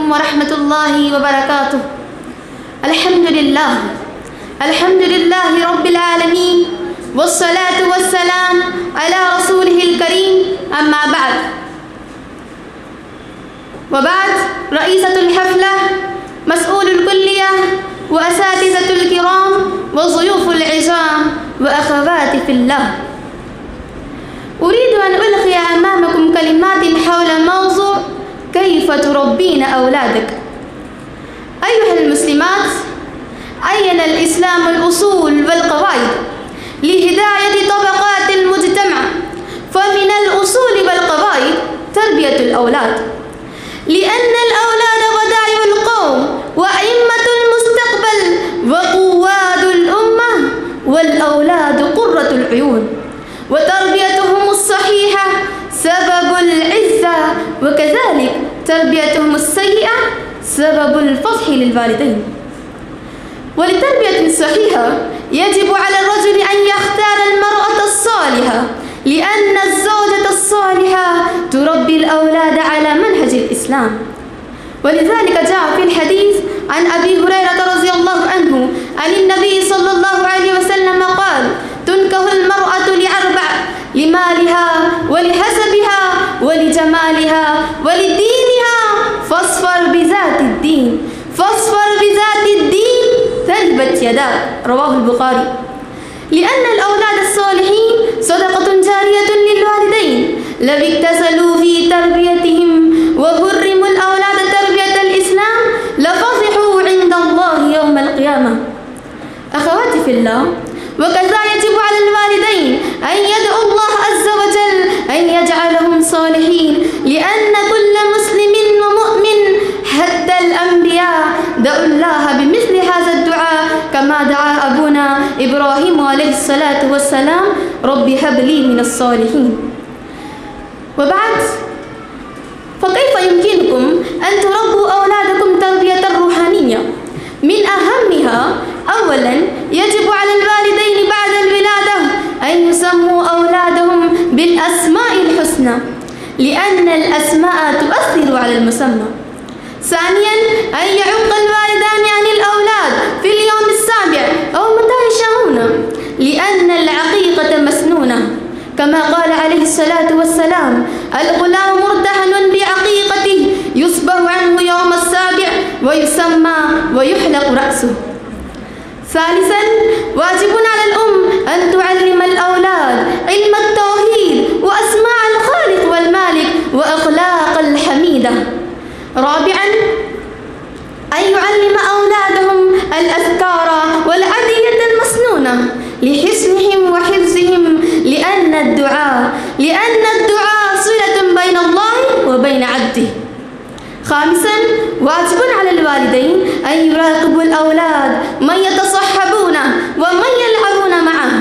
عليكم ورحمة الله وبركاته. الحمد لله رب العالمين، والصلاة والسلام على رسوله الكريم. أما بعد رئيسة الحفلة، مسؤول الكلية، وأساتذة الكرام، وضيوف العظام، وأخواتي في الله، أريد أن ألقي أمامكم كلمات حول موضوع كيف تربين أولادك. أيها المسلمات، عين الإسلام الأصول والقواعد لهداية طبقات المجتمع، فمن الأصول والقواعد تربية الأولاد، لأن الأولاد وداعي القوم وأئمة المستقبل وقواد الأمة، والأولاد قرة العيون، وتربيتهم الصحيحة سبب العزة، وكذلك تربيتهم السيئة سبب الفضح للوالدين. وللتربية الصحيحة يجب على الرجل أن يختار المرأة الصالحة، لأن الزوجة الصالحة تربي الأولاد على منهج الإسلام. ولذلك جاء في الحديث عن أبي هريرة رضي الله عنه عن النبي صلى الله عليه وسلم قال: تنكح المرأة لأربع: لمالها، ولحسبها، ولجمالها، ولدينها، فاصفر بذات الدين تربت يداك. رواه البخاري. لأن الأولاد الصالحين صدقة جارية للوالدين، لو اكتسلوا في تربيتهم وحرموا الأولاد تربية الإسلام لفضحوا عند الله يوم القيامة. أخواتي في الله، وكذا يجب على الوالدين أن يدعوا الله عز وجل أن يجعلهم صالحين، لأن كل مسلم ومؤمن حتى الأنبياء دعوا الله بمثل هذا الدعاء، كما دعا أبونا إبراهيم عليه الصلاة والسلام: رب هب لي من الصالحين. وبعد، فكيف يمكنكم أن تربوا أولادكم تربية روحانية؟ من أهمها: أولا، يجب على الوالدين بعد الولادة أن يسموا أولادهم بالأسماء الحسنى، لأن الأسماء تؤثر على المسمى. ثانيا، أن يعق الوالدان عن الأولاد في اليوم السابع أو متى يشاءون، لأن العقيقة مسنونة، كما قال عليه الصلاة والسلام: الغلام مرتهن بعقيقته يصبح عنه يوم السابع ويسمى ويحلق رأسه. ثالثا، واجب على الأم أن تعلم الأولاد علم التوحيد وأسماء الخالق والمالك وأخلاق الحميدة. رابعا، أن يعلم أولادهم الأذكار والأدعية المسنونة لحسنهم وحفظهم، لأن الدعاء صلة بين الله وبين عبده. خامسا، واجب على الوالدين أن يراقبوا الأولاد من يتصحبونه ومن يلعبون معه،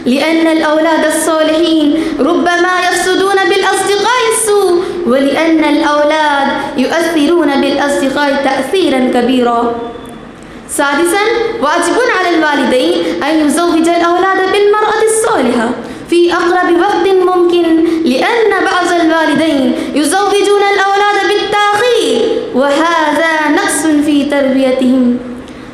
لأن الأولاد الصالحين ربما يفسدون بالأصدقاء السوء، ولأن الأولاد يؤثرون بالأصدقاء تأثيرا كبيرا. سادسا، واجب على الوالدين أن يزوج الأولاد بالمرأة الصالحة في أقرب وقت ممكن، لأن بعض الوالدين يزوجون الأولاد بالتأخير، وهذا نقص في تربيتهم.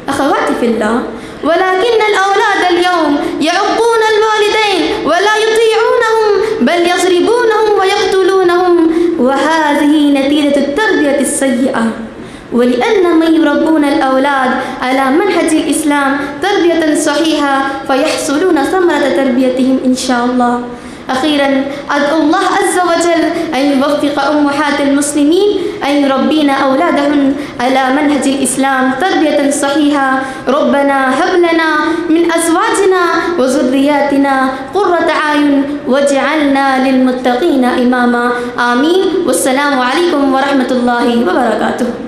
أخواتي في الله، ولكن الأولاد اليوم يعقون الوالدين ولا يطيعونهم، بل يضربونهم ويقتلونهم، وهذه نتيجة التربية السيئة. ولأن من يربون الأولاد على منهج الإسلام تربية صحيحة فيحصلون ثمرة تربيتهم إن شاء الله. أخيرا، أدعو الله عز وجل أن يوفق أمهات المسلمين أن يربين أولادهن على منهج الإسلام تربية صحيحة. ربنا هب لنا من أزواجنا وذرياتنا قرة أعين واجعلنا للمتقين إماما. آمين. والسلام عليكم ورحمة الله وبركاته.